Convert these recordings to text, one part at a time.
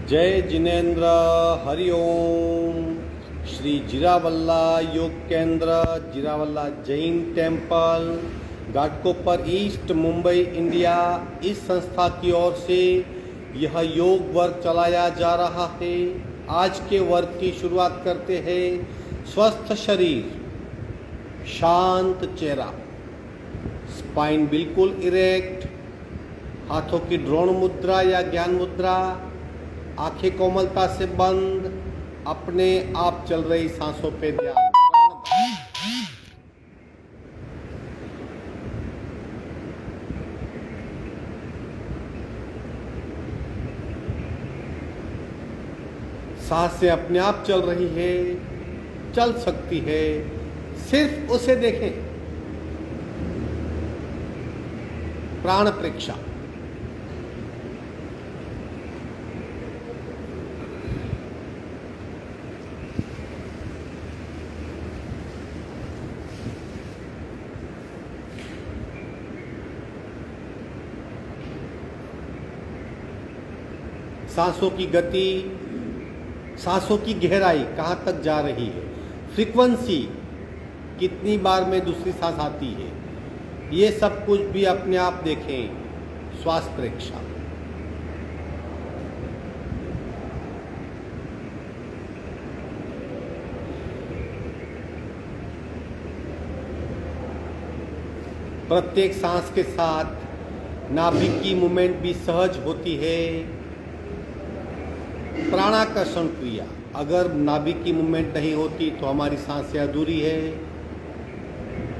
जय जिनेन्द्र हरिओम। श्री जीरावल्ला योग केंद्र, Jirawala Jain temple, Ghatkopar east, Mumbai, India, इस संस्था की ओर से यह योग वर्ग चलाया जा रहा है। आज के वर्ग की शुरुआत करते हैं। स्वस्थ शरीर, शांत चेहरा, स्पाइन बिल्कुल इरेक्ट, हाथों की ड्रोन मुद्रा या ज्ञान मुद्रा, आंखें कोमलता से बंद, अपने आप चल रही सांसों पे ध्यान। सांसें अपने आप चल रही है, चल सकती है, सिर्फ उसे देखें। प्राण परीक्षा। सांसों की गति, सांसों की गहराई कहाँ तक जा रही है, फ्रीक्वेंसी कितनी बार में दूसरी सांस आती है, ये सब कुछ भी अपने आप देखें। श्वास परीक्षा। प्रत्येक सांस के साथ नाभि की मूवमेंट भी सहज होती है। प्राणाकर्षण क्रिया, अगर नाभि की मूवमेंट नहीं होती तो हमारी सांसें अधूरी है,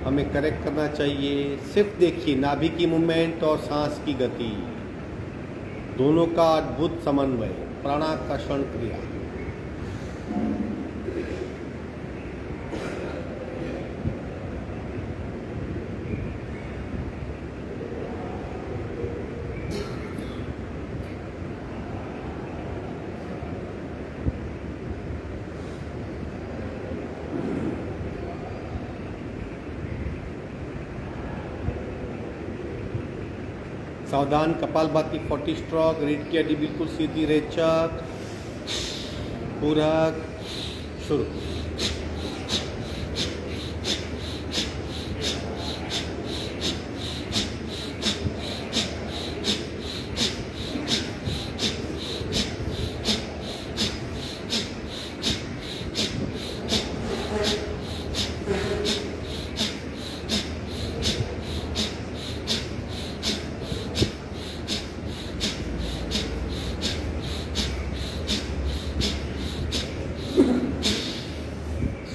हमें करेक्ट करना चाहिए। सिर्फ देखिए नाभि की मूवमेंट और सांस की गति, दोनों का अद्भुत समन्वय। प्राणाकर्षण क्रिया। सावधान, कपालभाति 40 स्ट्रोक, रीढ़ की हड्डी बिल्कुल सीधी, रेचक, पूरक, शुरू।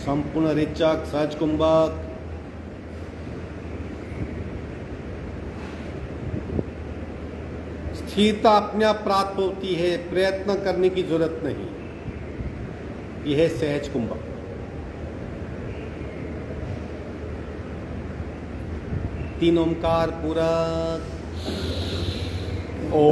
संपूर्ण रेचक, सहज कुंभक। स्थिरता अपने आप प्राप्त होती है, प्रयत्न करने की जरूरत नहीं। यह है सहज कुंभक। तीन ओंकार पूरक। ओ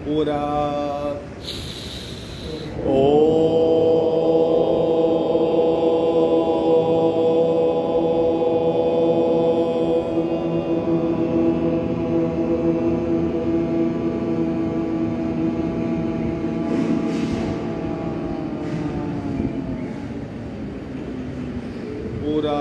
पूरा पूरा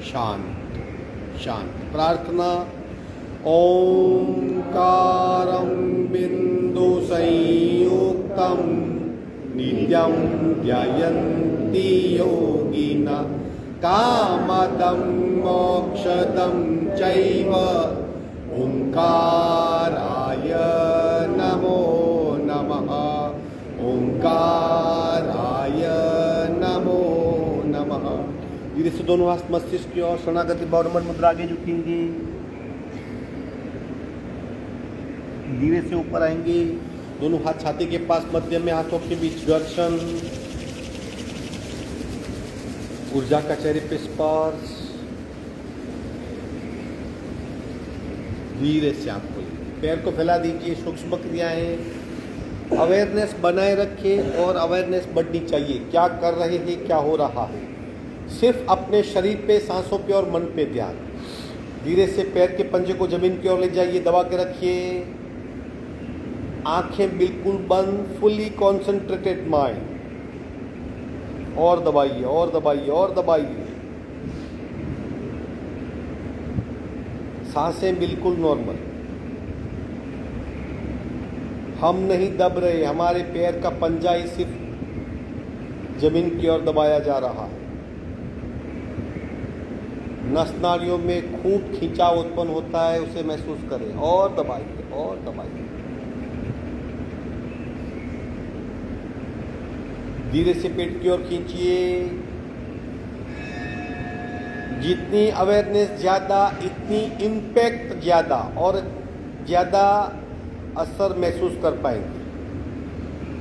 शांत शांत। प्रार्थना। ओंकारं बिंदु संयुक्तं नित्यं ध्यायन्ति योगिना कामदं मोक्षदं चैव ओंकाराय नमो नमः। ओंकार से दोनों हाथ मस्तिष्क की ओर, शरणागति भाव नमन मुद्रा आगे झुकेंगे, धीरे से ऊपर आएंगे, दोनों हाथ छाती के पास, मध्य में हाथों के बीच घर्षण, ऊर्जा का चेहरे पे स्पर्श, धीरे से आप खोलिए, पैर को फैला दीजिए। सूक्ष्म क्रियाएं, अवेयरनेस बनाए रखें और अवेयरनेस बढ़नी चाहिए। क्या कर रहे हैं, क्या हो रहा है, सिर्फ अपने शरीर पे, सांसों पे और मन पे ध्यान। धीरे से पैर के पंजे को जमीन की ओर ले जाइए, दबा के रखिए, आंखें बिल्कुल बंद, फुली कॉन्सेंट्रेटेड माइंड, और दबाइए और दबाइए और दबाइए। सांसें बिल्कुल नॉर्मल, हम नहीं दब रहे, हमारे पैर का पंजा ही सिर्फ जमीन की ओर दबाया जा रहा है। नस नाड़ियों में खूब खिंचाव उत्पन्न होता है, उसे महसूस करें, और दबाइए और दबाइए। धीरे से पेट की ओर खींचिए। जितनी अवेयरनेस ज़्यादा, इतनी इम्पैक्ट ज़्यादा और ज़्यादा असर महसूस कर पाएंगे।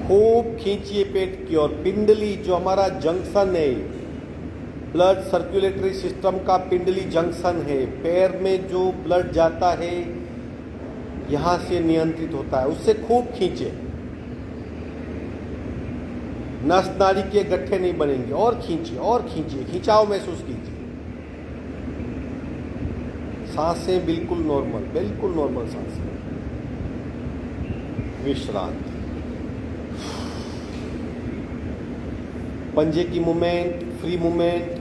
खूब खींचिए पेट की ओर। पिंडली जो हमारा जंक्शन है, ब्लड सर्कुलेटरी सिस्टम का पिंडली जंक्शन है, पैर में जो ब्लड जाता है यहाँ से नियंत्रित होता है, उससे खूब खींचे। नस नाड़ी के गट्ठे नहीं बनेंगे, और खींचिए और खींचिए, खिंचाव महसूस कीजिए। सांसें बिल्कुल नॉर्मल सांसें। विश्रांति, पंजे की मूवमेंट, फ्री मूवमेंट,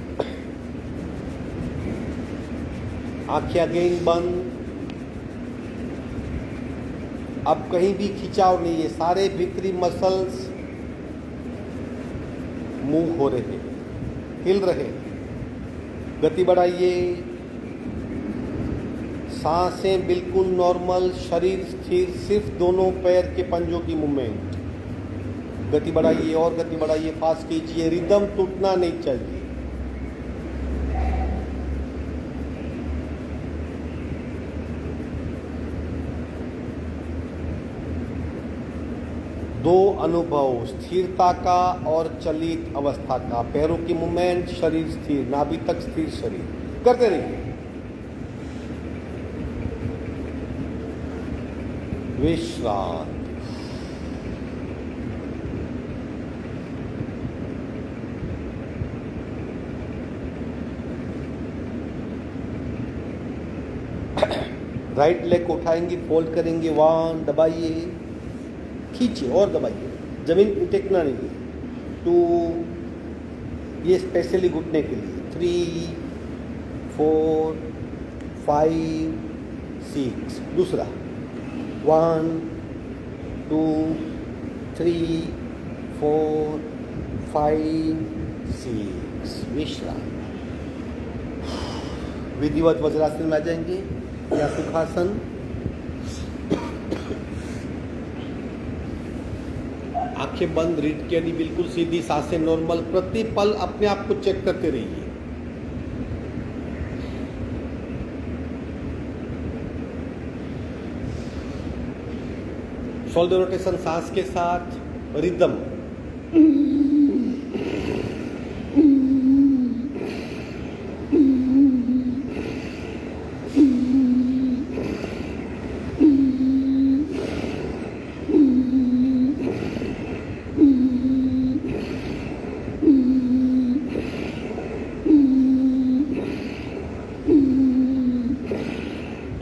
आंखें अगेन बंद। अब कहीं भी खिंचाव नहीं है, सारे भीतरी मसल्स मूव हो रहे, हिल रहे। गति बढ़ाइए, सांसें बिल्कुल नॉर्मल, शरीर स्थिर, सिर्फ दोनों पैर के पंजों की मूवमेंट। गति बढ़ाइए और गति बढ़ाइए, फास्ट कीजिए, रिदम टूटना नहीं चाहिए। दो अनुभव, स्थिरता का और चलित अवस्था का। पैरों की मूवमेंट, शरीर स्थिर, नाभि तक स्थिर शरीर, करते रहिए। विश्रांति, राइट लेग को उठाएंगे, फोल्ड करेंगे, 1, दबाइए, खींचिए और दबाइए, जमीन पे टेकना नहीं है। 2, ये स्पेशली घुटने के लिए। 3, 4, 5, 6, दूसरा 1, 2, 3, 4, 5, 6। विश्राम। विधिवत वज्रासन में आ जाएंगे या सुखासन। आंखें बंद, रीढ़ की हड्डी बिल्कुल सीधी, सांसें नॉर्मल। प्रति पल अपने आप को चेक करते रहिए। शोल्डर रोटेशन सांस के साथ, रिदम।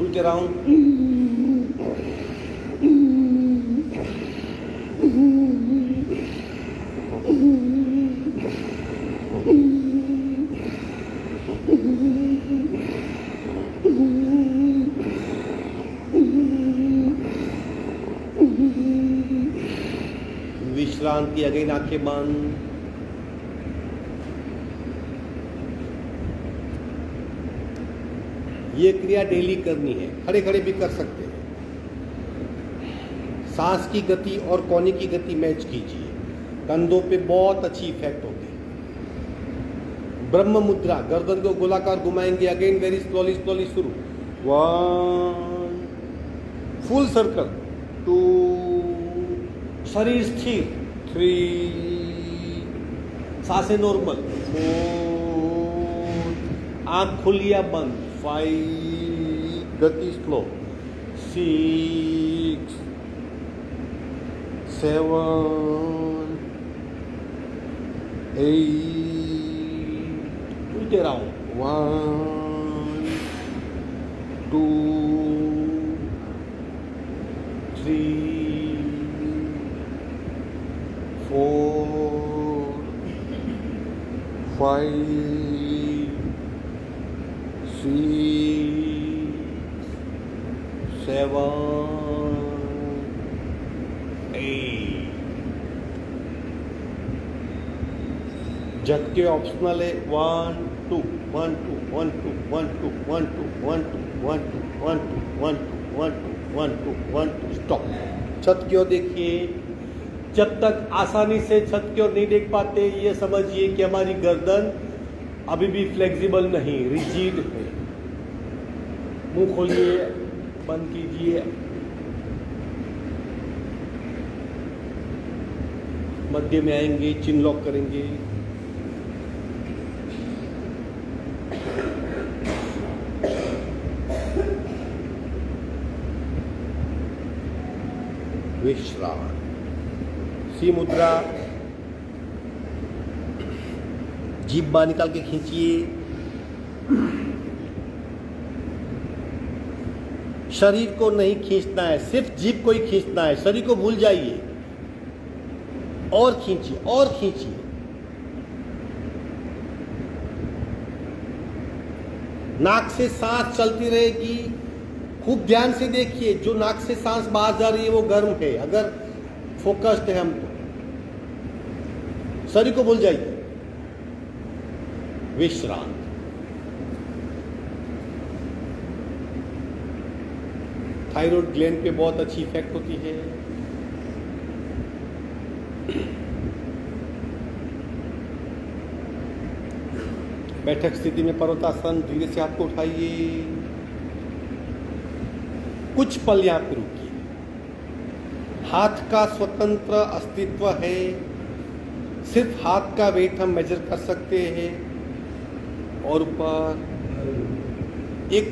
उल्टे राउंड। विश्रांति, अगेन आंखें बंद। ये क्रिया डेली करनी है, खड़े खड़े भी कर सकते हैं। सांस की गति और कोहनी की गति मैच कीजिए, कंधों पे बहुत अच्छी इफेक्ट होती है। ब्रह्म मुद्रा, गर्दन को गोलाकार घुमाएंगे, अगेन वेरी स्लोली स्लोली शुरू, 1, फुल सर्कल, 2, शरीर स्थिर, 3, सांसें नॉर्मल, 4, आंख खुली या बंद, 5, गति स्लो, 6, 7, 8, उल्टे राउंड, 1, 2, 3, 4, 5, 6, 7, 8. झटके ऑप्शनल है, 1 2 1 2 1 2 1 2 1 2 1 2 1 2 1 2 1 2 1 2 1 2 1 2 स्टॉप. छत की ओर देखिए. जब तक आसानी से छत की ओर नहीं देख पाते, ये समझिए कि हमारी गर्दन अभी भी फ्लेक्सिबल नहीं, रिजिड है. मुंह खोलिए, बंद कीजिए, मध्य में आएंगे, चिन लॉक करेंगे. विश्राम. सी मुद्रा. जीभ बाहर निकाल के खींचिए. शरीर को नहीं खींचना है, सिर्फ जीभ को ही खींचना है. शरीर को भूल जाइए. और खींचिए, और खींचिए. नाक से सांस चलती रहेगी. खूब ध्यान से देखिए, जो नाक से सांस बाहर जा रही है वो गर्म है. अगर फोकस्ड है हम तो. शरीर को भूल जाइए. विश्राम. थायराइड ग्लैंड पे बहुत अच्छी इफेक्ट होती है. बैठक स्थिति में पर्वतासन, धीरे से हाथ को उठाइए. कुछ पल यहां पर रुकिए. हाथ का स्वतंत्र अस्तित्व है. सिर्फ हाथ का वेट हम मेजर कर सकते हैं. और ऊपर एक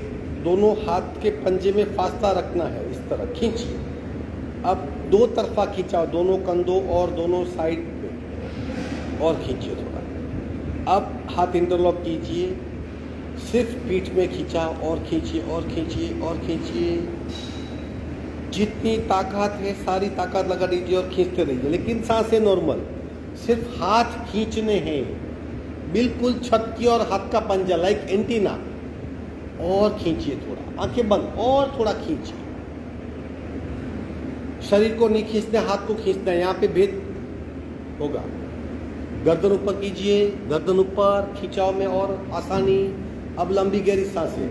दोनों हाथ के पंजे में फासला रखना है. इस तरह खींचिए. अब दो तरफा खींचाओ, दोनों कंधों और दोनों साइड पे, और खींचिए थोड़ा. अब हाथ इंटरलॉक कीजिए. सिर्फ पीठ में खींचा, और खींचिए, और खींचिए, और खींचिए. जितनी ताकत है सारी ताकत लगा दीजिए और खींचते रहिए. लेकिन सांसें नॉर्मल. सिर्फ हाथ खींचने हैं, बिल्कुल छत की और हाथ का पंजा लाइक एंटीना. और खींचिए थोड़ा. आंखें बंद, और थोड़ा खींचिए. शरीर को नहीं खींचना, हाथ को खींचना है. यहाँ पे भेद होगा. गर्दन ऊपर कीजिए. गर्दन ऊपर, खिंचाव में और आसानी. अब लंबी गहरी सांसें.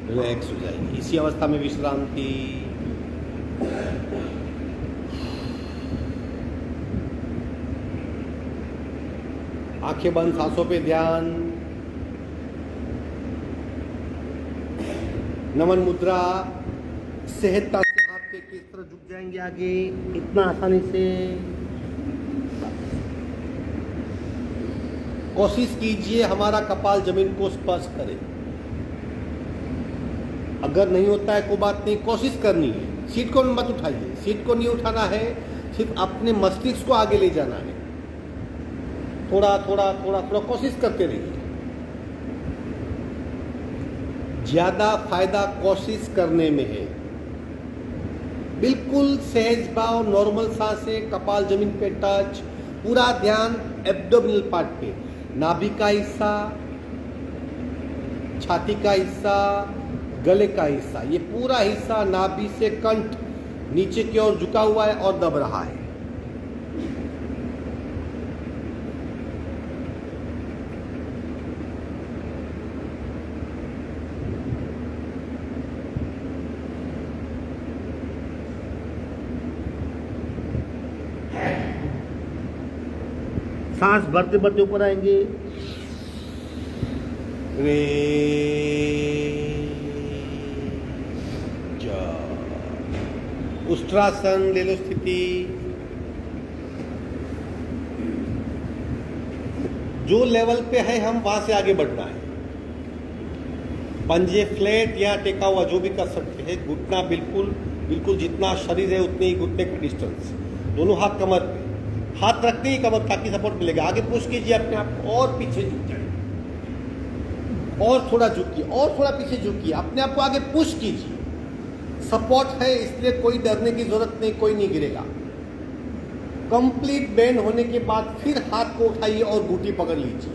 रिलैक्स हो जाएगी. इसी अवस्था में विश्रांति. आंखें बंद, सांसों पे ध्यान. नमन मुद्रा. सहजता से हाथ पे किस तरह झुक जाएंगे आगे, इतना आसानी से. कोशिश कीजिए हमारा कपाल जमीन को स्पर्श करे. अगर नहीं होता है कोई बात नहीं, कोशिश करनी है. सीट को मत उठाइए. सीट को नहीं उठाना है, सिर्फ अपने मस्तिष्क को आगे ले जाना है. थोड़ा थोड़ा थोड़ा थोड़ा कोशिश करते रहिए. ज्यादा फायदा कोशिश करने में है. बिल्कुल सहज भाव, नॉर्मल सांसें, कपाल जमीन पे टच, पूरा ध्यान एब्डोमिनल पार्ट पे, नाभि का हिस्सा, छाती का हिस्सा, गले का हिस्सा, ये पूरा हिस्सा नाभि से कंठ नीचे की ओर झुका हुआ है और दब रहा है। सांस भरते भरते ऊपर आएंगे। रे उष्ट्रासन ले लो स्थिति। जो लेवल पे है हम वहां से आगे बढ़ना है। पंजे फ्लैट या टेका हुआ जो भी कर सकते हैं। घुटना बिल्कुल बिल्कुल जितना शरीर है उतने ही घुटने का डिस्टेंस। दोनों हाथ कमर पे, हाथ रखते ही कमर ताकि सपोर्ट मिलेगा। आगे पुश कीजिए अपने आप को और पीछे झुक जाए, और थोड़ा झुकिए और थोड़ा पीछे झुकिए, अपने आप को आगे पुश कीजिए। सपोर्ट है इसलिए कोई डरने की जरूरत नहीं, कोई नहीं गिरेगा। कंप्लीट बेंड होने के बाद फिर हाथ को उठाइए और घुटी पकड़ लीजिए।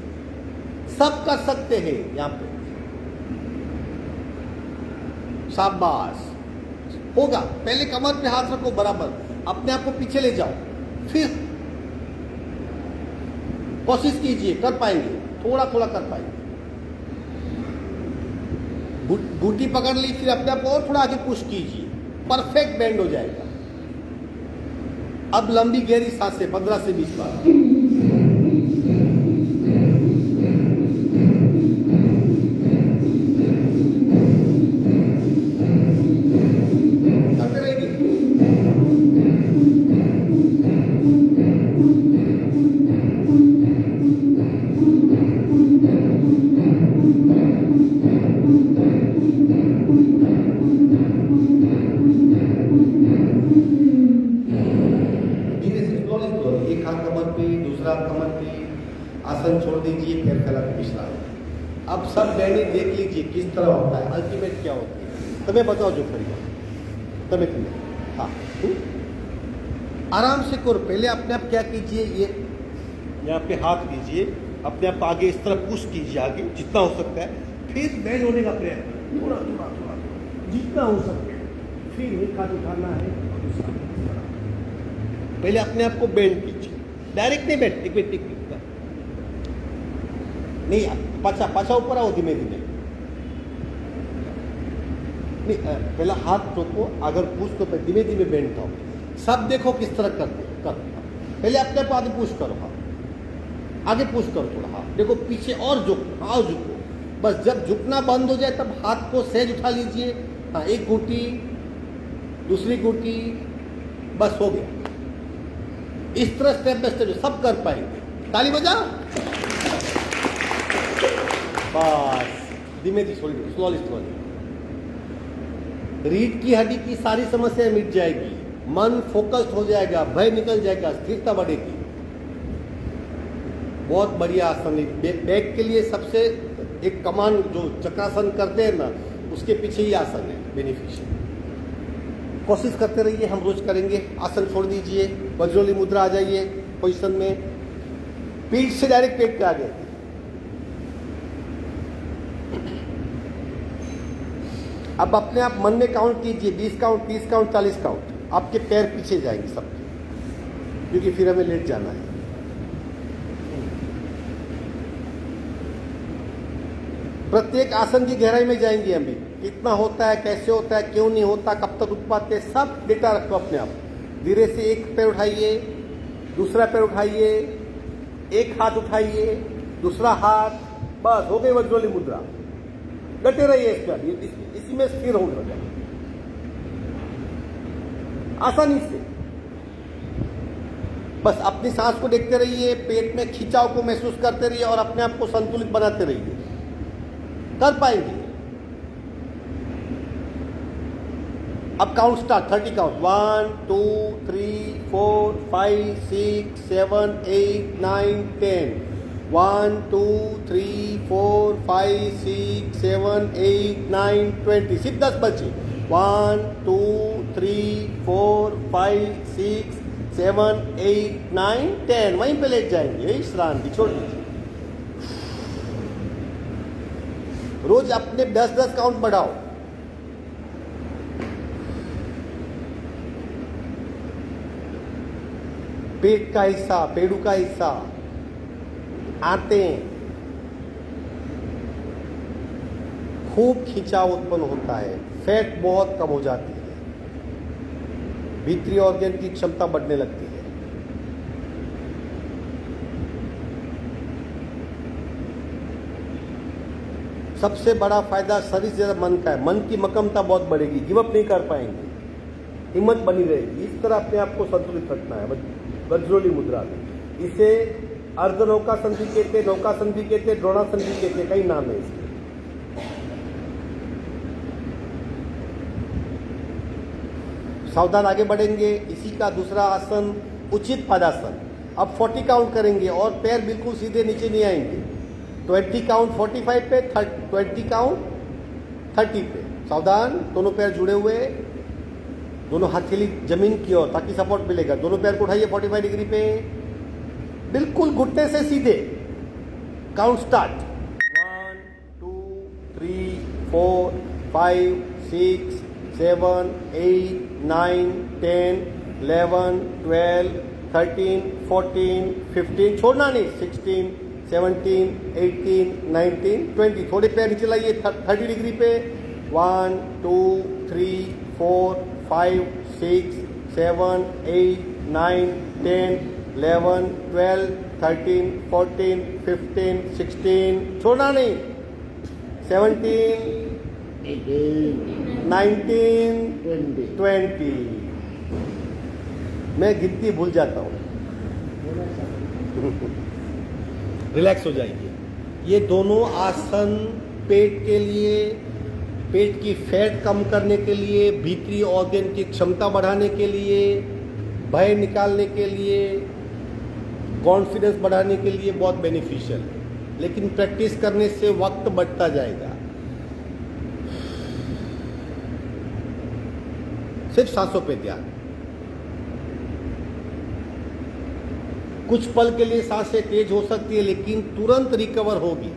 सब कर सकते हैं यहां पे। शाबाश, होगा। पहले कमर पे हाथ रखो बराबर, अपने आप को पीछे ले जाओ, फिर कोशिश कीजिए, कर पाएंगे, थोड़ा थोड़ा कर पाएंगे। घुटी पकड़ ली, फिर अपने आप को और थोड़ा आगे पुश कीजिए, परफेक्ट बेंड हो जाएगा। अब लंबी गहरी सांसें 15 से 20 बार। करते रहेंगे। एक हाथ कमर पे, दूसरा हाथ कमर पे, आसन छोड़ दीजिए, पैर फैला के पिछला। अब सब बेंडी देख लीजिए किस तरह होता है, अल्टीमेट क्या होती है। तुम्हें बताओ जो करिए, तुम्हें हाँ आराम से करो। पहले अपने आप क्या कीजिए, ये यहाँ पे हाथ कीजिए, अपने आप आगे इस तरह पुश कीजिए आगे जितना हो सकता है। फिर बेंड होने का प्रयत्न, थोड़ा थोड़ा थोड़ा जितना हो सकता है। फिर एक हाथ उठाना है, पहले अपने आप को बेंड कीजिए, डायरेक्ट नहीं बेंड, एक मिनट नहीं, पाछा पाछा ऊपर आओ धीमे धीमे। नहीं, पहला हाथ रोको, अगर पुश तो धीमे धीमे बेंड करो। सब देखो किस तरह करते कर। पहले अपने आप आगे पुश करो, हाथ आगे पुश करो थोड़ा, हाथ देखो पीछे और झुको, हाँ झुको। बस जब झुकना बंद हो जाए तब हाथ को सहज उठा लीजिए। हाँ, एक घुटी, दूसरी घुटी, बस हो गया। इस तरह स्टेप बाय स्टेप सब कर पाएंगे। ताली बजाओ। बस धीमे धीमे स्लोली स्लोली। रीढ़ की हड्डी की सारी समस्याएं मिट जाएगी, मन फोकस्ड हो जाएगा, भय निकल जाएगा, स्थिरता बढ़ेगी। बहुत बढ़िया आसन है। बैक के लिए सबसे एक कमान जो चक्रासन करते हैं ना, उसके पीछे ही आसन है बेनिफिशियल। कोशिश करते रहिए, हम रोज करेंगे। आसन छोड़ दीजिए, वज्रोली मुद्रा आ जाइए पोजीशन में, पीठ से डायरेक्ट पेट पे आ गए। अब अपने आप मन में काउंट कीजिए, 20 काउंट, 30 काउंट, 40 काउंट। आपके पैर पीछे जाएंगे सब, क्योंकि फिर हमें लेट जाना है। प्रत्येक आसन की गहराई में जाएंगे हम भी, कितना होता है, कैसे होता है, क्यों नहीं होता, कब तक उठ पाते हैं, सब डेटा रखो अपने आप। धीरे से एक पैर उठाइए, दूसरा पैर उठाइए, एक हाथ उठाइए, दूसरा हाथ, बस हो गई वज्रोली मुद्रा। डटे रहिए इस पर, इसी में स्थिर हो जाए आसानी से। बस अपनी सांस को देखते रहिए, पेट में खिंचाव को महसूस करते रहिए और अपने आप को संतुलित बनाते रहिए, कर पाएंगे। अब काउंट स्टार्ट, 30 काउंट, 1 2 3 4 5 6 7 8 9 10। 1 2 3 4 5 6 7 8 9 20। सिर्फ 10 बचे। 1 2 3 4 5 6 7, 8, 9, 10 वहीं पे लेट जाएंगे, यही श्रांति छोड़ दीजिए। रोज अपने 10-10 काउंट बढ़ाओ। पेट का हिस्सा, पेड़ू का हिस्सा, आंतें, खूब खिंचाव उत्पन्न होता है, फैट बहुत कम हो जाती है, भीतरी ऑर्गन की क्षमता बढ़ने लगती है। सबसे बड़ा फायदा शरीर से ज्यादा मन का है। मन की मक्कमता बहुत बढ़ेगी, गिव अप नहीं कर पाएंगे, हिम्मत बनी रहेगी। इस तरह अपने आप को संतुलित रखना है वज्रोली मुद्रा में। इसे अर्धनौकासन भी कहते, नौकासन भी कहते, द्रोणासन भी कहते, कई नाम है इसके। सावधान, आगे बढ़ेंगे। इसी का दूसरा आसन उचित पादासन। अब 40 काउंट करेंगे और पैर बिल्कुल सीधे नीचे नहीं आएंगे। 20 काउंट 45 पे, 20 काउंट 30 पे। सावधान, दोनों पैर जुड़े हुए, दोनों हथेली जमीन की ओर ताकि सपोर्ट मिलेगा। दोनों पैर को उठाइए 45 डिग्री पे, बिल्कुल घुटने से सीधे। Count start. 1, 2, 3, 4, 5, 6, 7, 8, 9, 10, 11, 12, 13, 14, 15, छोड़ना नहीं, 16, 17, 18, 19, 20। थोड़े पैर नीचे लाइए 30 डिग्री पे। 1, 2, 3, 4, 5, 6, 7, 8, 9, 10, 11, 12, 13, 14, 15, 16, छोड़ना नहीं, 17, 19, 20। मैं गिनती भूल जाता हूँ। रिलैक्स हो जाइए। ये दोनों आसन पेट के लिए, पेट की फैट कम करने के लिए, भीतरी ऑर्गन की क्षमता बढ़ाने के लिए, भय निकालने के लिए, कॉन्फिडेंस बढ़ाने के लिए बहुत बेनिफिशियल है। लेकिन प्रैक्टिस करने से वक्त बढ़ता जाएगा। सिर्फ सांसों पे ध्यान। कुछ पल के लिए सांसें तेज हो सकती है, लेकिन तुरंत रिकवर होगी।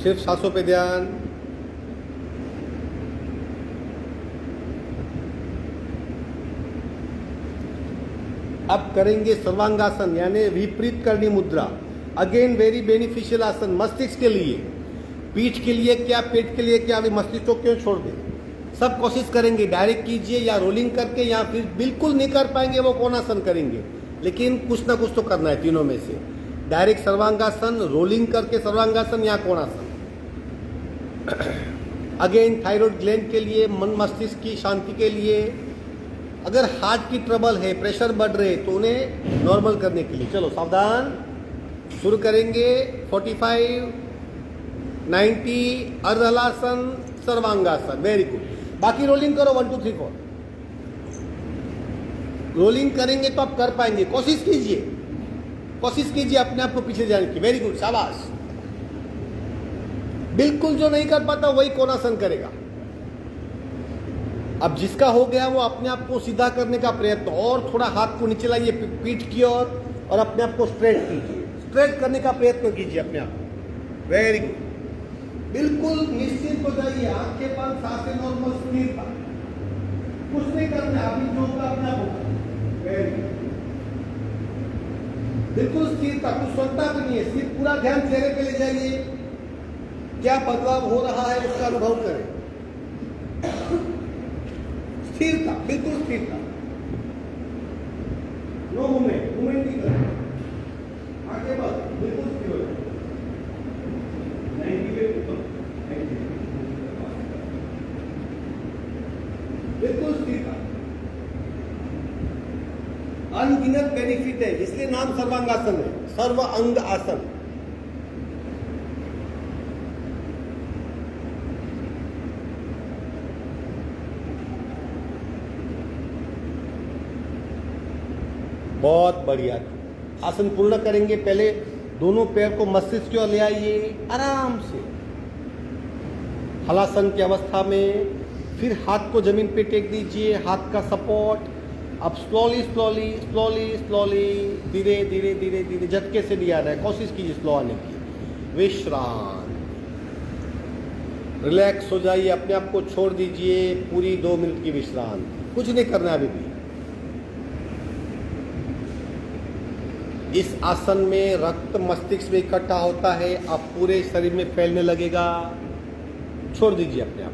सिर्फ सांसों पे ध्यान। अब करेंगे सर्वांगासन, यानी विपरीत करनी मुद्रा। अगेन वेरी बेनिफिशियल आसन मस्तिष्क के लिए, पीठ के लिए क्या, पेट के लिए क्या, अभी मस्तिष्क को क्यों छोड़ दें। सब कोशिश करेंगे, डायरेक्ट कीजिए या रोलिंग करके, या फिर बिल्कुल नहीं कर पाएंगे वो कोणासन करेंगे, लेकिन कुछ ना कुछ तो करना है तीनों में से। डायरेक्ट सर्वांगासन, रोलिंग करके सर्वांगासन या कोणासन। अगेन थायराइड ग्लैंड के लिए, मन मस्तिष्क की शांति के लिए। अगर हार्ट की ट्रबल है, प्रेशर बढ़ रहे, तो उन्हें नॉर्मल करने के लिए। चलो सावधान, शुरू करेंगे। 45, 90, अर्धहलासन, सर्वांगासन, वेरी गुड। बाकी रोलिंग करो 1, 2, 3, 4। रोलिंग करेंगे तो आप कर पाएंगे। कोशिश कीजिए अपने आप को पीछे जाने की। वेरी गुड, शाबाश। बिल्कुल जो नहीं कर पाता वही कोणासन करेगा। अब जिसका हो गया वो अपने आप को सीधा करने का प्रयत्न, और थोड़ा हाथ को नीचे लाइए पीठ की ओर और अपने आप को स्ट्रेट कीजिए। स्ट्रेट करने का प्रयत्न कीजिए अपने आप को। वेरी गुड, बिल्कुल निश्चित हो जाइए। आंखें बंद, सांसें नॉर्मल, स्थिरता, कुछ नहीं करना, अभी जो होगा अपने आप होगा। वेरी गुड, बिल्कुल स्थिरता, कुछ सोचता भी नहीं है, सिर्फ पूरा ध्यान चेहरे पे ले जाइए। क्या बदलाव हो रहा है उसका अनुभव करें। स्थिरता, बिल्कुल स्थिरता, नो मूवमेंट, मूवमेंट नहीं करें। आगे बढ़, बिल्कुल स्थिर हो जाए। 90 पे ऊपर, बिल्कुल स्थिरता। अनगिनत बेनिफिट है, इसलिए नाम सर्वांगासन है, सर्व अंग आसन। बहुत बढ़िया। आसन पूर्ण करेंगे। पहले दोनों पैर को मस्तिष्क की ओर ले आइए, आराम से हलासन की अवस्था में। फिर हाथ को जमीन पे टेक दीजिए, हाथ का सपोर्ट। अब स्लोली स्लोली स्लोली स्लोली, धीरे धीरे धीरे धीरे, झटके से नहीं आ रहा है, कोशिश कीजिए स्लो आने की। विश्राम, रिलैक्स हो जाइए, अपने आप को छोड़ दीजिए। पूरी 2 मिनट की विश्राम, कुछ नहीं करना अभी भी। इस आसन में रक्त मस्तिष्क में इकट्ठा होता है, अब पूरे शरीर में फैलने लगेगा। छोड़ दीजिए अपने आप।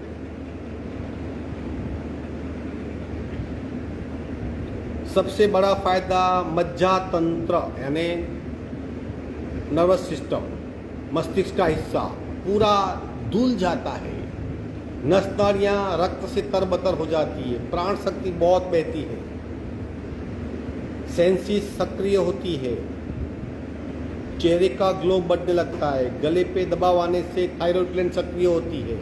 सबसे बड़ा फायदा मज्जा तंत्र यानी नर्वस सिस्टम, मस्तिष्क का हिस्सा पूरा धुल जाता है। नस नाड़ियां रक्त से तरबतर हो जाती है, प्राण शक्ति बहुत बहती है, सेंसिस सक्रिय होती है, चेहरे का ग्लो बढ़ने लगता है, गले पे दबाव आने से थायराइड ग्लैंड सक्रिय होती है,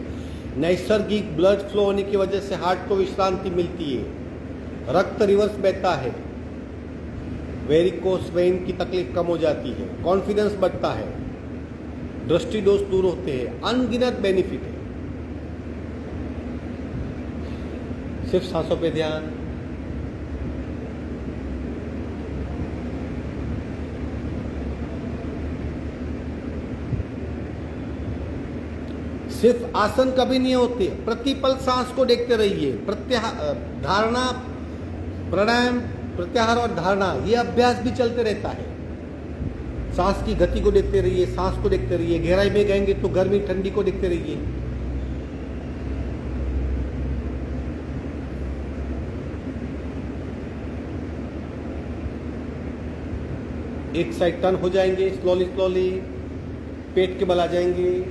नैसर्गिक ब्लड फ्लो होने की वजह से हार्ट को विश्रांति मिलती है, रक्त रिवर्स बहता है, वेरिकोस वेन की तकलीफ कम हो जाती है, कॉन्फिडेंस बढ़ता है, दृष्टि दोष दूर होते हैं, अनगिनत बेनिफिट है। सिर्फ सांसों पे ध्यान। सिर्फ आसन कभी नहीं होते, प्रतिपल सांस को देखते रहिए। धारणा, प्राणायाम, प्रत्याहार और धारणा, ये अभ्यास भी चलते रहता है। सांस की गति को देखते रहिए, सांस को देखते रहिए। गहराई में गएंगे तो गर्मी ठंडी को देखते रहिए। एक साइड टर्न हो जाएंगे, स्लोली स्लोली पेट के बल आ जाएंगे।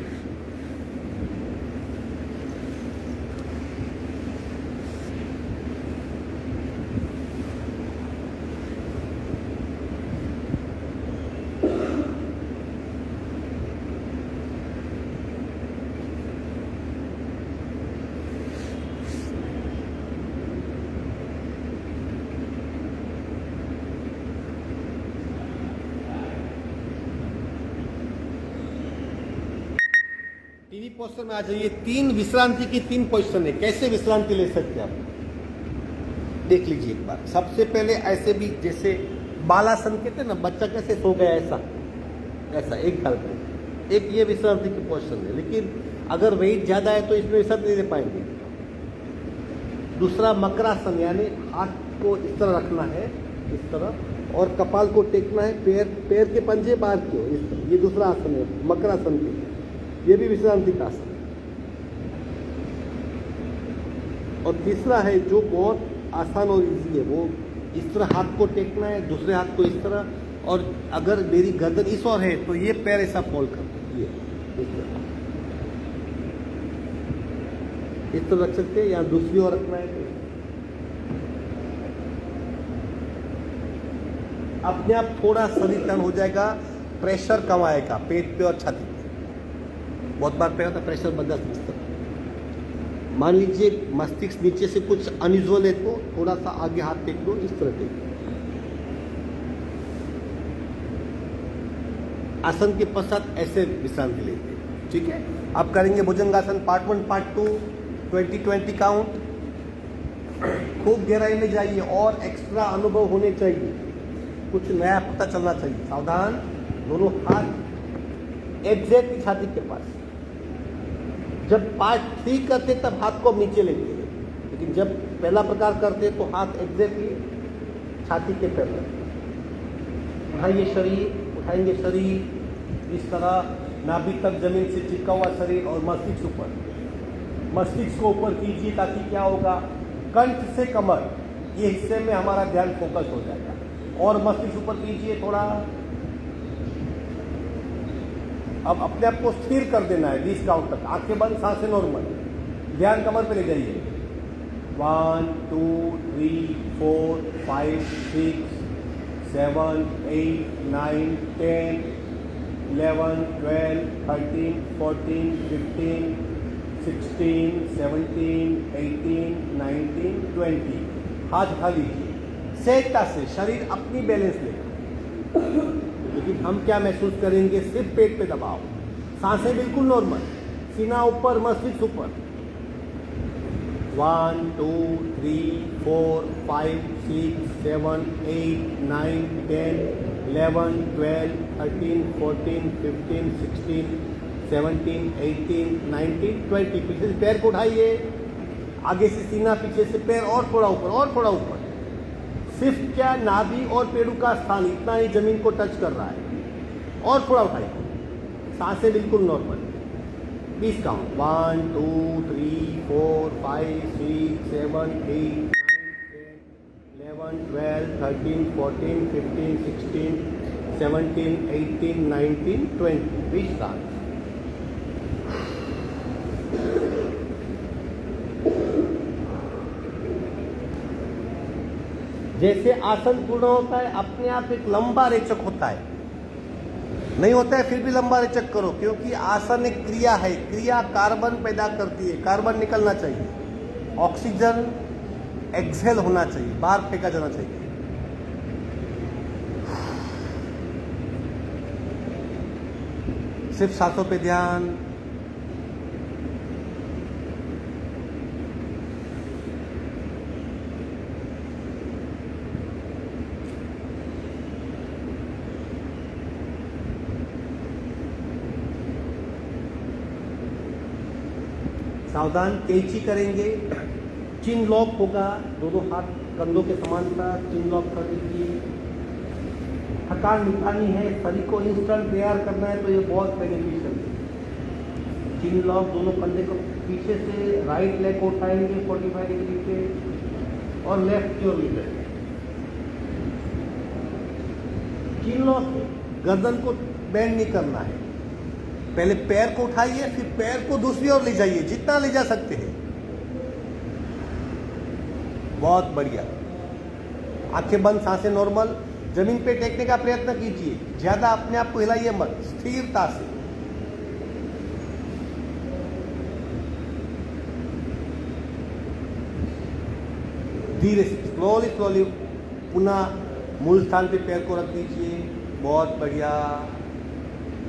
टीवी पोस्टर में आ जाइए। 3 विश्रांति की 3 पोजीशन है, कैसे विश्रांति ले सकते हैं आप, देख लीजिए एक बार। सबसे पहले ऐसे भी, जैसे बालासन कहते हैं ना, बच्चा कैसे सो गया ऐसा ऐसा एक साल पे, एक ये विश्रांति की पोजीशन है। लेकिन अगर वेट ज्यादा है तो इसमें विश्रांति नहीं दे पाएंगे। दूसरा मकरासन, यानी हाथ को इस तरह रखना है, इस तरह, और कपाल को टेकना है, पैर के पंजे बाहर की ओर, इस तरह। ये दूसरा आसन है मकरासन के, ये भी विश्रांति का आसन है। और तीसरा है जो बहुत आसान और इजी है, वो इस तरह हाथ को टेकना है, दूसरे हाथ को इस तरह, और अगर मेरी गर्दन इस ओर है तो ये पैर ऐसा फोल्ड करना, ये इस तरह रख सकते हैं, या दूसरी ओर रखना है। अपने आप थोड़ा शरीर टर्न हो जाएगा, प्रेशर कम आएगा पेट पे और छाती पे। बहुत बार पे होता है प्रेशर बदल सकता है। मान लीजिए मस्तिष्क नीचे से कुछ अनयूजुअल है तो थोड़ा सा आगे हाथ टेक दो, इस तरह टेक दो। आसन के पश्चात ऐसे विश्रांति लेते हैं, ठीक है। अब करेंगे भुजंगासन पार्ट 1 पार्ट 2, 20-20 काउंट। खूब गहराई में जाइए और एक्स्ट्रा अनुभव होने चाहिए, कुछ नया पता चलना चाहिए। सावधान, दोनों हाथ एग्जैक्ट छाती के पास। जब पार्ट 3 करते तब हाथ को नीचे लेते हैं, लेकिन जब पहला प्रकार करते तो हाथ एग्जैक्टली छाती के पैर लगते। उठाइए शरीर, उठाएंगे शरीर इस तरह, नाभि तक जमीन से चिपका हुआ शरीर, और मस्तिष्क ऊपर, मस्तिष्क को ऊपर कीजिए ताकि क्या होगा, कंठ से कमर ये हिस्से में हमारा ध्यान फोकस हो जाएगा। और मस्तिष्क ऊपर कीजिए थोड़ा। अब अपने आप को स्थिर कर देना है 20 काउंट तक, आंखें बंद, सांसें नॉर्मल, ध्यान कमर पे ले जाइए। 1 2 3 4 5 6 7 8 9 10 11 12 13 14 15 16 17 18 19 20। हाथ उठा लीजिए सहजता से, शरीर अपनी बैलेंस लेगा। लेकिन हम क्या महसूस करेंगे, सिर्फ पेट पे दबाव, सांसें बिल्कुल नॉर्मल, सीना ऊपर, मस्तिष्क ऊपर। 1 2 3 4 5 6 7 8 9 10 11 12 13 14 15 16 17 18 19 20। पीछे से पैर को उठाइए, आगे से सीना, पीछे से पैर, और थोड़ा ऊपर, और थोड़ा ऊपर। सिर्फ क्या नाभि और पेड़ू का स्थान इतना ही जमीन को टच कर रहा है। और थोड़ा उठाइए, सांसें बिल्कुल नॉर्मल। 20 काउंट। 1 2 3 4 5 6 7 8 9 10 11 12 13 14 15 16 17 18 19 20। 20 काउंट। जैसे आसन पूर्ण होता है, अपने आप एक लंबा रेचक होता है। नहीं होता है फिर भी लंबा रेचक करो, क्योंकि आसन एक क्रिया है। क्रिया कार्बन पैदा करती है, कार्बन निकलना चाहिए, ऑक्सीजन एक्सहेल होना चाहिए, बाहर फेंका जाना चाहिए। सिर्फ सांसों पे ध्यान। सावधान, कैंची करेंगे, चिन लॉक होगा, दोनों हाथ कंधों के समांतर चिन लॉक कर दीजिए। थकान मिटानी है, शरीर को इंस्टेंट तैयार करना है, तो ये बहुत बेनिफिशियल है। चिन लॉक, दोनों कंधे को पीछे से राइट लेग को उठाएंगे 45 डिग्री पे, और लेफ्ट की ओर लेकर चिन लॉक है। गर्दन को बेंड नहीं करना है। पहले पैर को उठाइए, फिर पैर को दूसरी ओर ले जाइए, जितना ले जा सकते हैं। बहुत बढ़िया। आंखें बंद, सांसें नॉर्मल। जमीन पे टेकने का प्रयत्न कीजिए, ज्यादा अपने आप को हिलाइए मत, स्थिरता से। धीरे से, स्लोली स्लोली पुनः मूल स्थान पे पैर को रख दीजिए। बहुत बढ़िया।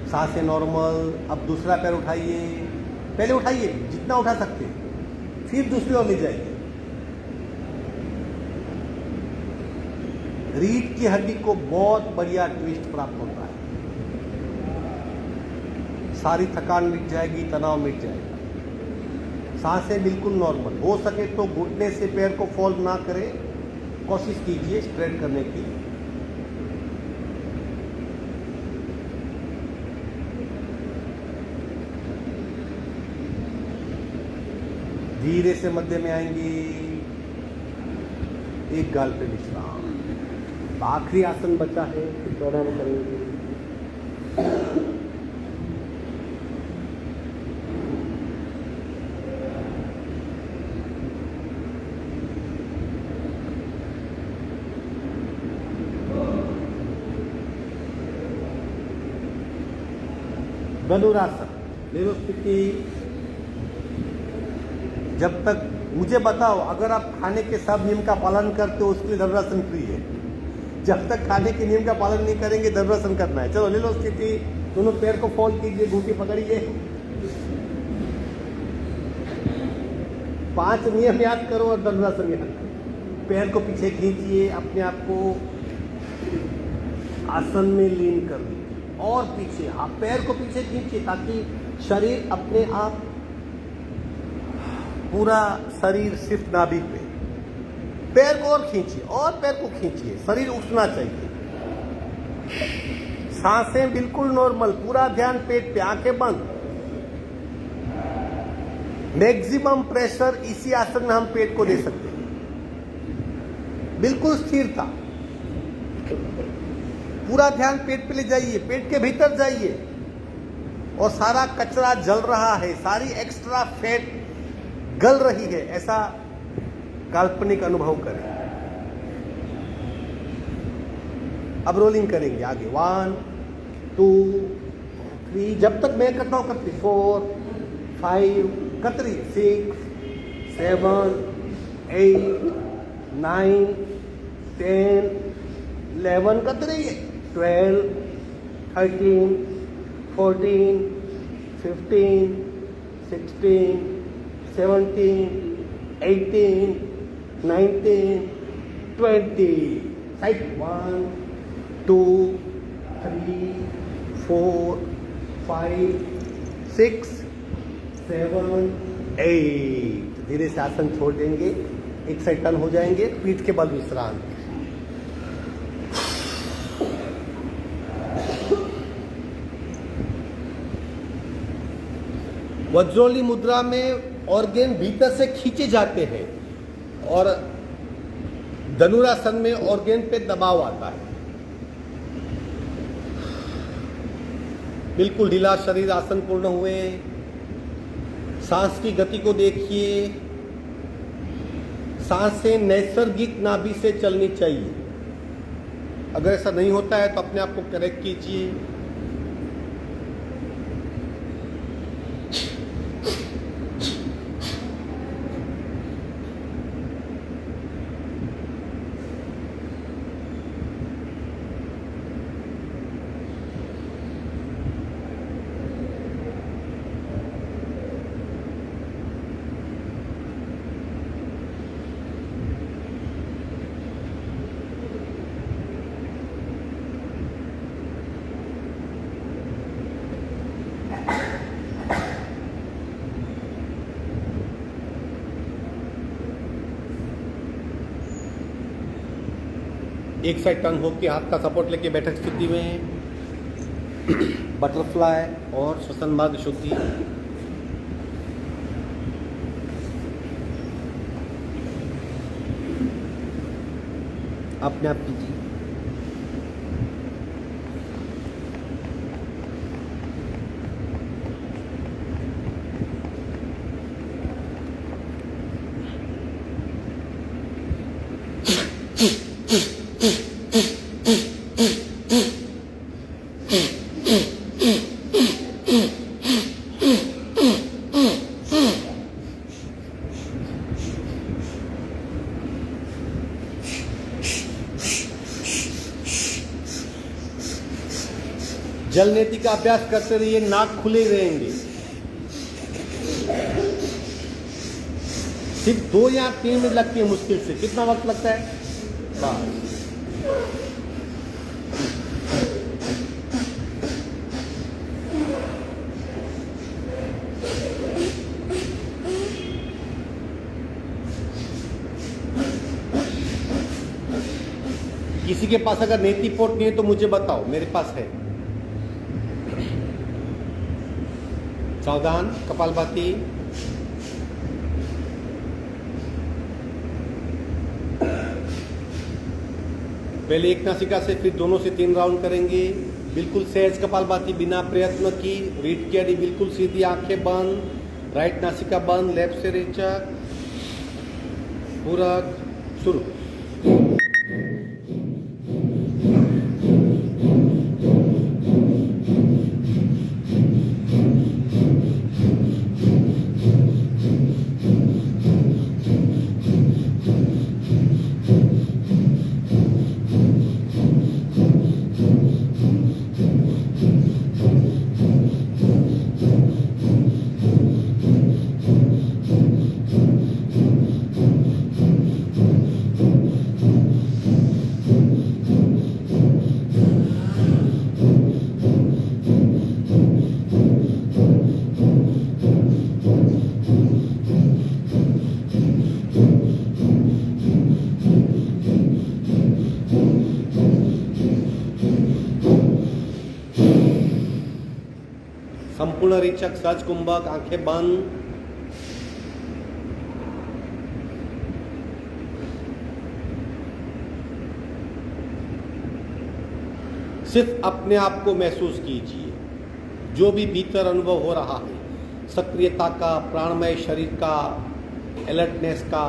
सांसें नॉर्मल। अब दूसरा पैर उठाइए, पहले उठाइए जितना उठा सकते हैं, फिर दूसरी ओर ले जाइए। रीढ़ की हड्डी को बहुत बढ़िया ट्विस्ट प्राप्त होता है। सारी थकान मिट जाएगी, तनाव मिट जाएगा। सांसें बिल्कुल नॉर्मल। हो सके तो घुटने से पैर को फोल्ड ना करें, कोशिश कीजिए स्ट्रेट करने की। धीरे से मध्य में आएंगे, एक गाल पे विश्राम। आखिरी आसन बचा है, प्राणायाम करेंगे। धनुरासन, स्थिति। जब तक मुझे बताओ, अगर आप खाने के सब नियम का पालन करते हो, उसके लिए धनुरासन फ्री है। जब तक खाने के नियम का पालन नहीं करेंगे, धनुरासन करना है। चलो ले लो स्थिति, दोनों पैर को फोल्ड कीजिए, घूंटी पकड़िए। 5 नियम याद करो और धनुरासन याद करो। पैर को पीछे खींचिए, अपने आप को आसन में लीन कर दीजिए, और पीछे आप पैर को पीछे खींचिए, ताकि शरीर अपने आप, पूरा शरीर सिर्फ नाभि पे। पैर को और खींचिए, और पैर को खींचिए, शरीर उठना चाहिए। सांसें बिल्कुल नॉर्मल, पूरा ध्यान पेट पे, आंखें बंद। मैक्सिमम प्रेशर इसी आसन में हम पेट को दे सकते हैं। बिल्कुल स्थिरता, पूरा ध्यान पेट पे ले जाइए, पेट के भीतर जाइए, और सारा कचरा जल रहा है, सारी एक्स्ट्रा फैट गल रही है, ऐसा काल्पनिक अनुभव करें। अब रोलिंग करेंगे आगे। 1 2 3, जब तक मैं करता हूं करती, 4 5, कतरी 6 7 8 9 10 11, कतरी 12 13 14 15 16, 17, 18, 19, 20. Side 1, 2, 3, 4, 5, 6, 7, 8. धीरे से आसन छोड़ देंगे, एक साइड टर्न हो जाएंगे, पीठ के बल विश्राम। वज्रोली मुद्रा में ऑर्गेन भीतर से खींचे जाते हैं और धनुरासन में ऑर्गेन पे दबाव आता है। बिल्कुल ढीला शरीर, आसन पूर्ण हुए, सांस की गति को देखिए। सांसें नैसर्गिक नाभि से चलनी चाहिए। अगर ऐसा नहीं होता है तो अपने आप को करेक्ट कीजिए। एक साइड टर्न होकर हाथ का सपोर्ट लेके बैठक स्थिति में बटरफ्लाई और श्वसन मार्ग शुद्धि। अपने आप कीजिए। जल नीति का अभ्यास करते रहिए, नाक खुले रहेंगे। सिर्फ 2 या 3 मिनट लगती है मुश्किल से। कितना वक्त लगता है? बस। किसी के पास अगर नेति पोट नहीं है तो मुझे बताओ, मेरे पास है। सावधान, कपालभाति। पहले एक नासिका से, फिर दोनों से 3 राउंड करेंगे। बिल्कुल सहज कपालभाति, बिना प्रयत्न की। रीढ़ की हड्डी बिल्कुल सीधी, आंखें बंद, राइट नासिका बंद, लेफ्ट से रेचक। पूरा शुरू। संपूर्ण रेचक, सहज कुंभक, आंखें बंद। सिर्फ अपने आप को महसूस कीजिए, जो भी भीतर अनुभव हो रहा है, सक्रियता का, प्राणमय शरीर का, अलर्टनेस का।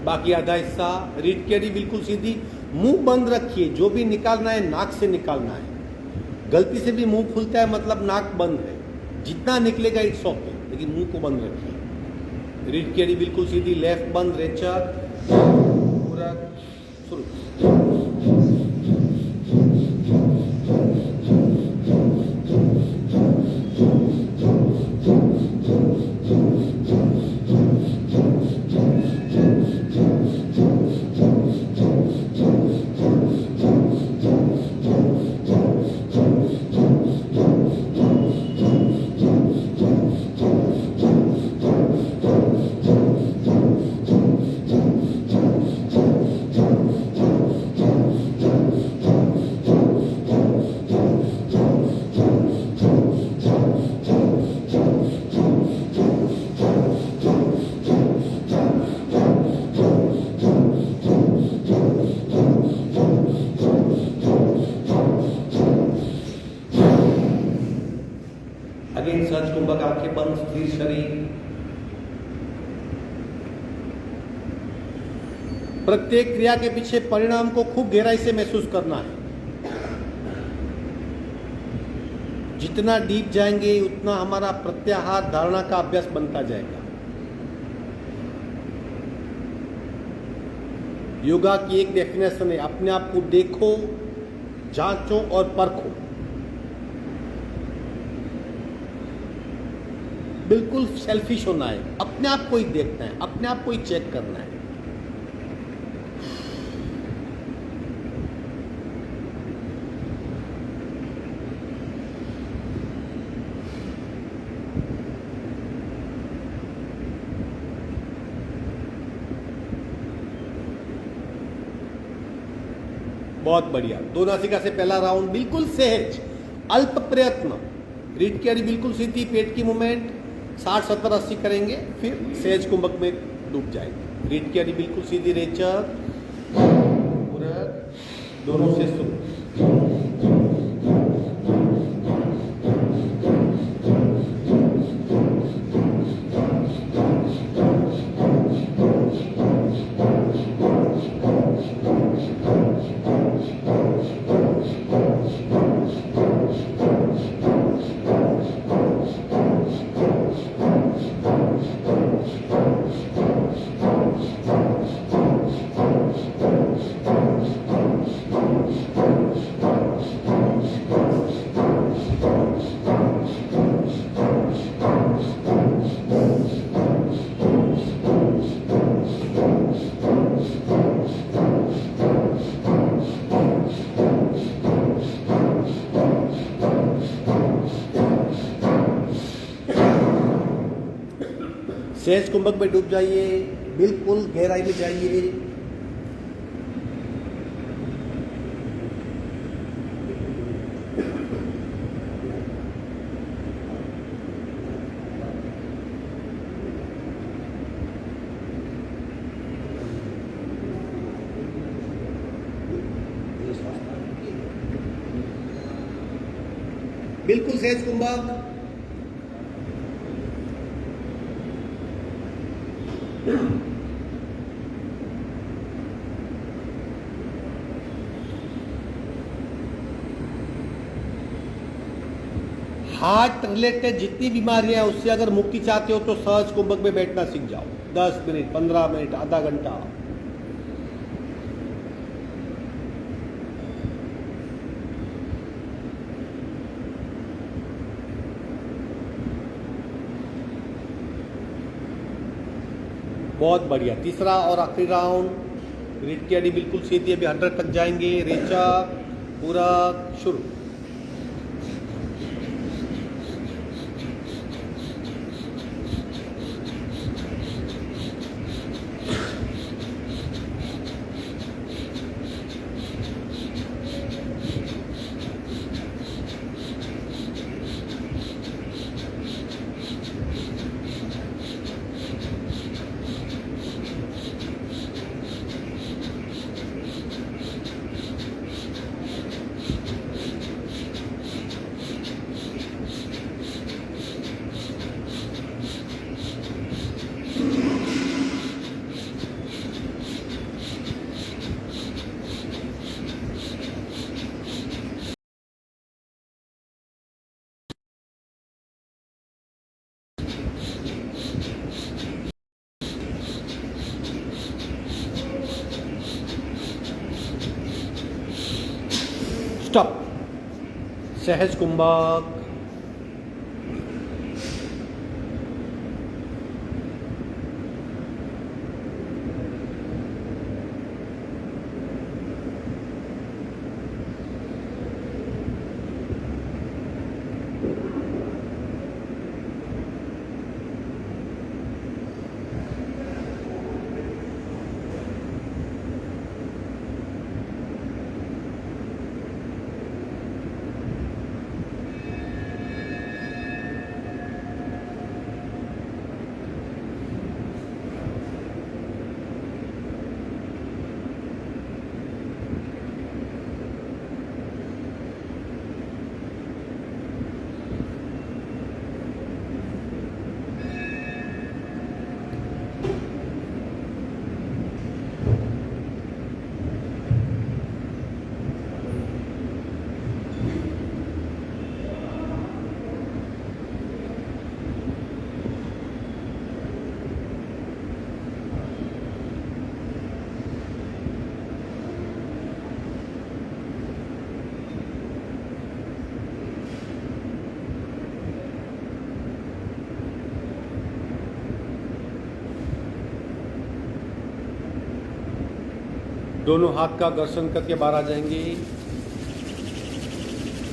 बाकी आधा हिस्सा। रीढ़ की हड्डी बिल्कुल सीधी, मुंह बंद रखिए, जो भी निकालना है नाक से निकालना है। गलती से भी मुंह खुलता है मतलब नाक बंद है, जितना निकलेगा इट्स ओके, लेकिन मुंह को बंद रखिए। रीढ़ की हड्डी बिल्कुल सीधी, लेफ्ट बंद, रेचक पूरा शुरू। अगेन सहज कुंभक, आंखें बंद, स्थिर शरीर। प्रत्येक क्रिया के पीछे परिणाम को खूब गहराई से महसूस करना है। जितना डीप जाएंगे उतना हमारा प्रत्याहार धारणा का अभ्यास बनता जाएगा। योगा की एक डेफिनेशन है, अपने आप को देखो, जांचो और परखो। बिल्कुल सेल्फिश होना है, अपने आप को ही देखना है, अपने आप को ही चेक करना है। बहुत बढ़िया। दो नासिका से पहला राउंड बिल्कुल सहज, अल्प प्रयत्न। रीढ़ की हड्डी बिल्कुल सीधी, पेट की मूवमेंट 60, 70, 80 करेंगे, फिर सहज कुंभक में डूब जाएंगे। रीढ़ की हड्डी बिल्कुल सीधी, रेचक पूरा, दोनों से शुरू। सहज कुंभक में डूब जाइए, बिल्कुल गहराई में जाइए। बिल्कुल सहज कुंभक। हार्ट रिलेटेड जितनी बीमारियां हैं उससे अगर मुक्ति चाहते हो तो सहज कुंभक में बैठना सीख जाओ। 10 मिनट, 15 मिनट, आधा घंटा। बहुत बढ़िया। तीसरा और आखिरी राउंड। रीढ़ की हड्डी बिल्कुल सीधी, अभी 100 तक जाएंगे। रेचक पूरा, शुरू। स्टॉप, सहज कुंभक, दोनों हाथ का घर्षण करके बाहर आ जाएंगे।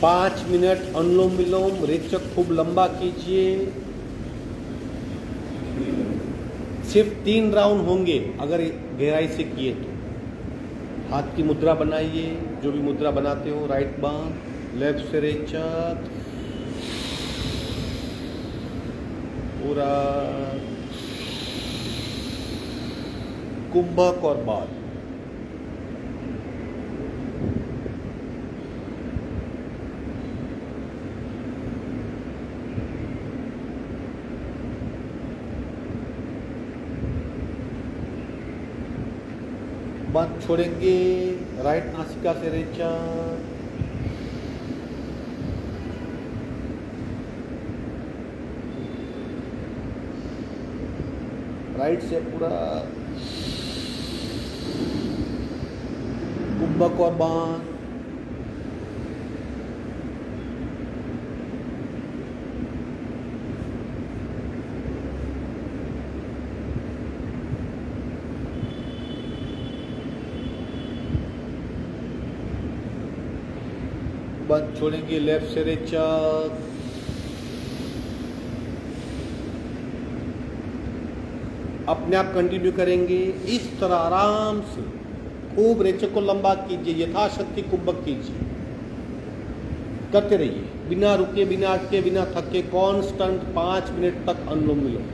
5 मिनट अनुलोम विलोम, रेचक खूब लंबा कीजिए। सिर्फ 3 राउंड होंगे अगर गहराई से किए तो। हाथ की मुद्रा बनाइए, जो भी मुद्रा बनाते हो, राइट बांह, लेफ्ट से रेचक, पूरा कुंभक और बाल। बात छोड़ेंगे, राइट नासिका से रेचक, राइट से पूरा कुंभक और बाण। बंद छोड़ेंगे, लेफ्ट से रेचक, अपने आप कंटिन्यू करेंगे। इस तरह आराम से खूब रेचक को लंबा कीजिए, यथाशक्ति कुंभक कीजिए, करते रहिए बिना रुके, बिना अटके, बिना थके, कांस्टेंट 5 मिनट तक अनुलोम विलोम।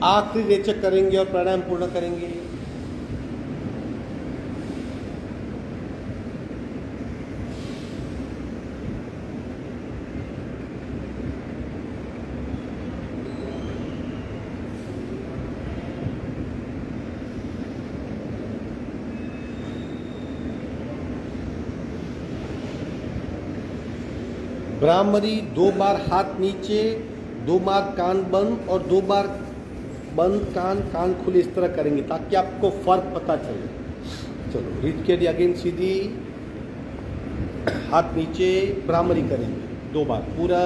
आखिरी रेचक करेंगे और प्राणायाम पूर्ण करेंगे। ब्राह्मरी 2 बार हाथ नीचे, 2 बार कान बंद और 2 बार बंद कान, कान खुले, इस तरह करेंगे ताकि आपको फर्क पता चले। चलो रीत के लिए अगेन सीधी, हाथ नीचे, ब्राह्मरी करेंगे 2 बार पूरा।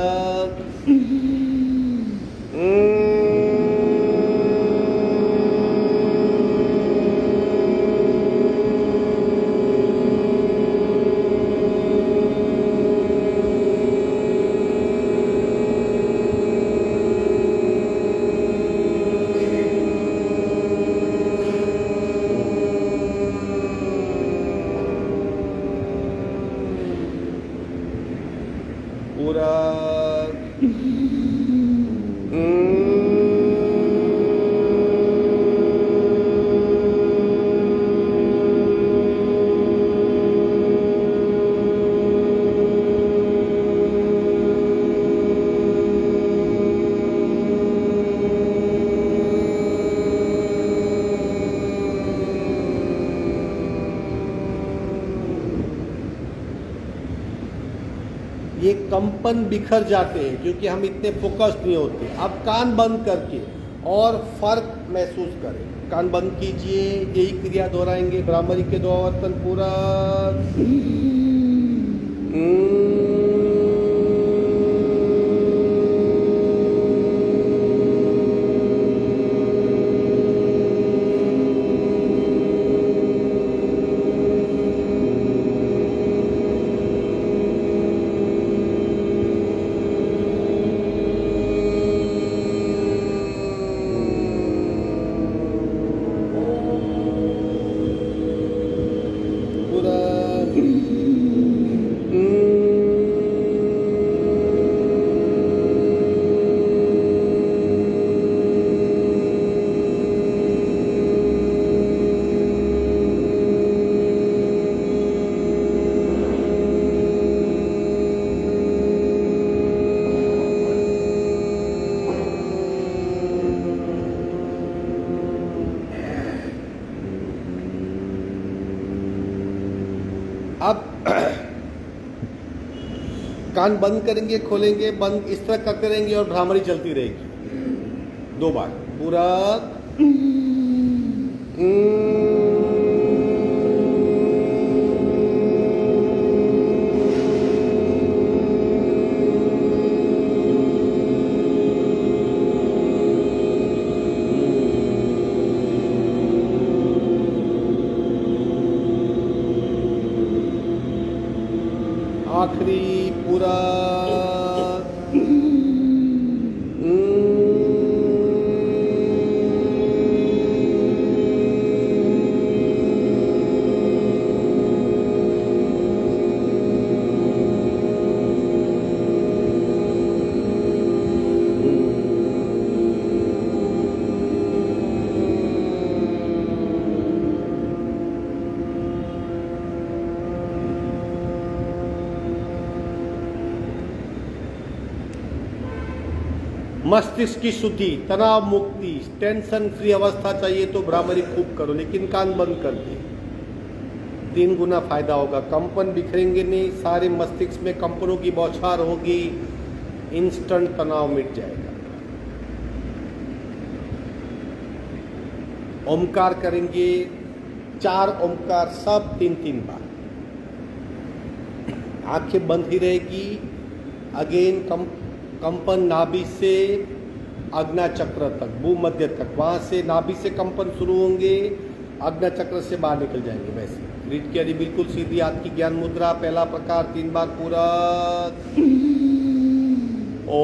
पूरा ये कंपन बिखर जाते हैं क्योंकि हम इतने फोकस्ड नहीं होते। अब कान बंद करके और फर्क महसूस करें। कान बंद कीजिए, यही क्रिया दोहराएंगे, ब्राह्मरी के 2 आवर्तन पूरा। अब कान बंद करेंगे, खोलेंगे, बंद, इस तरह करते रहेंगे और भ्रामरी चलती रहेगी 2 बार पूरा। आखिरी पूरा। मस्तिष्क की शुद्धि, तनाव मुक्ति, टेंशन फ्री अवस्था चाहिए तो भ्रामरी खूब करो, लेकिन कान बंद कर दे। 3 गुना फायदा होगा। कंपन बिखरेंगे नहीं, सारे मस्तिष्क में कंपनों की बौछार होगी, इंस्टेंट तनाव मिट जाएगा। ओमकार करेंगे, 4 ओमकार, सब 3-3 बार। आंखें बंद ही रहेगी। अगेन कंपन नाभि से आज्ञा चक्र तक, भूमध्य तक, वहां से नाभि से कंपन शुरू होंगे, आज्ञा चक्र से बाहर निकल जाएंगे। वैसे रीढ़ की हड्डी बिल्कुल सीधी, हाथ की ज्ञान मुद्रा, पहला प्रकार 3 बार पूरा। ओ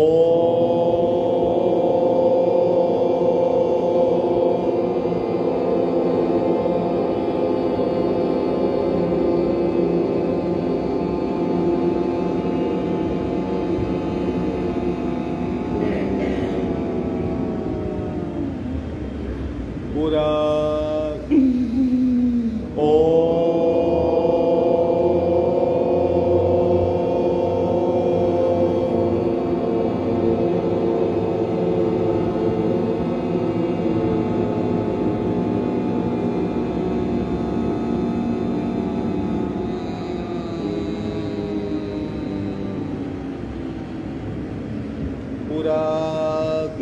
पूरक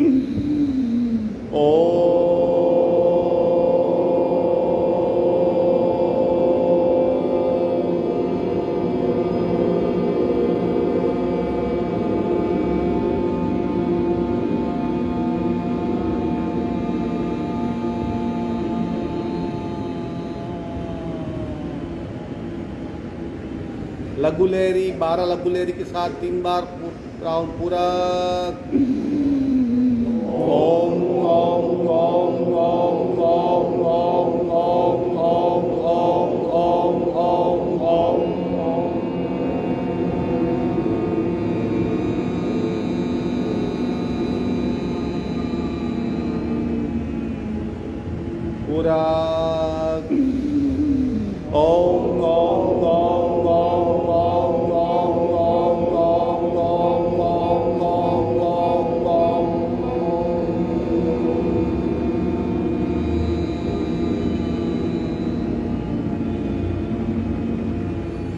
लघु लहरी 12 लघु लहरी के साथ 3 बार राउंड पूरक ओम ओम ओम ओम ओम ओम ओम ओम ओम ओम ओम पूरक ओम ओम ओम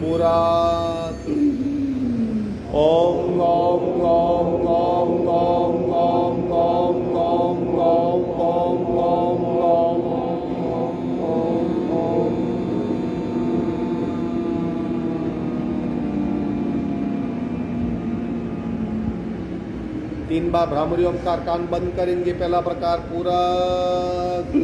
पूरक ओम ओम ओम ओम ओम ओम ओम ओम ओम ओम ओम ओम तीन बार भ्रामरी ओमकार कान बंद करेंगे। पहला प्रकार पूरक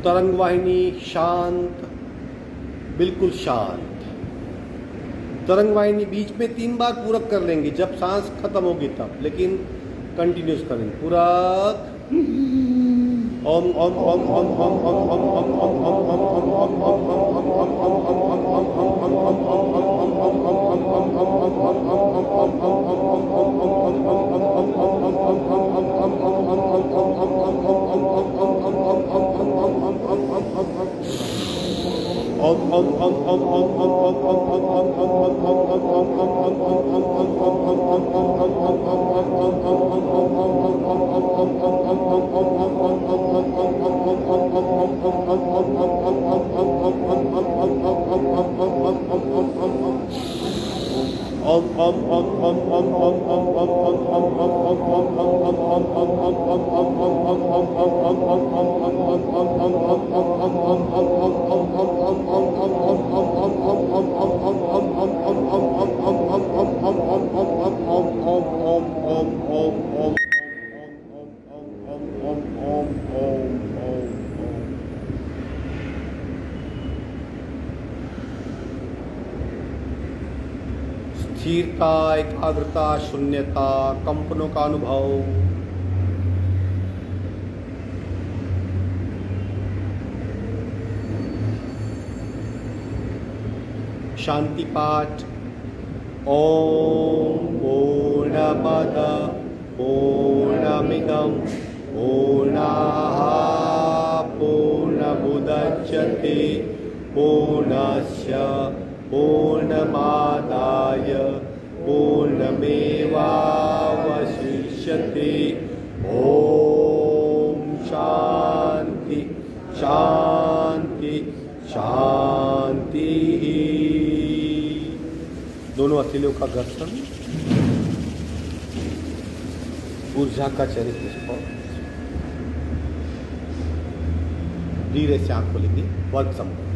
तरंग वाहिनी शांत, बिल्कुल शांत। तरंग वाहिनी बीच में 3 बार पूरक कर लेंगे जब सांस खत्म होगी तब, लेकिन कंटिन्यूस करेंगे। पूरक ओम ओम ओम ओम ओम ओम ओम ओम ओम ओम स्थिरता, एकाग्रता, शून्यता, कंपनों का अनुभव। शांति पाठ। ओम पूर्णमद पूर्णमिदं पूर्णाः पूर्णमुदच्यते मुच्यते पूर्णस्य पूर्णमादाय पूर्णमेवावशिष्यते। ओम शांति शांति शांति। दोनों हथेलियों का घर्षण, ऊर्जा का चरित्र स्पर्श, धीरे से आंख खोलेंगे। वेलकम।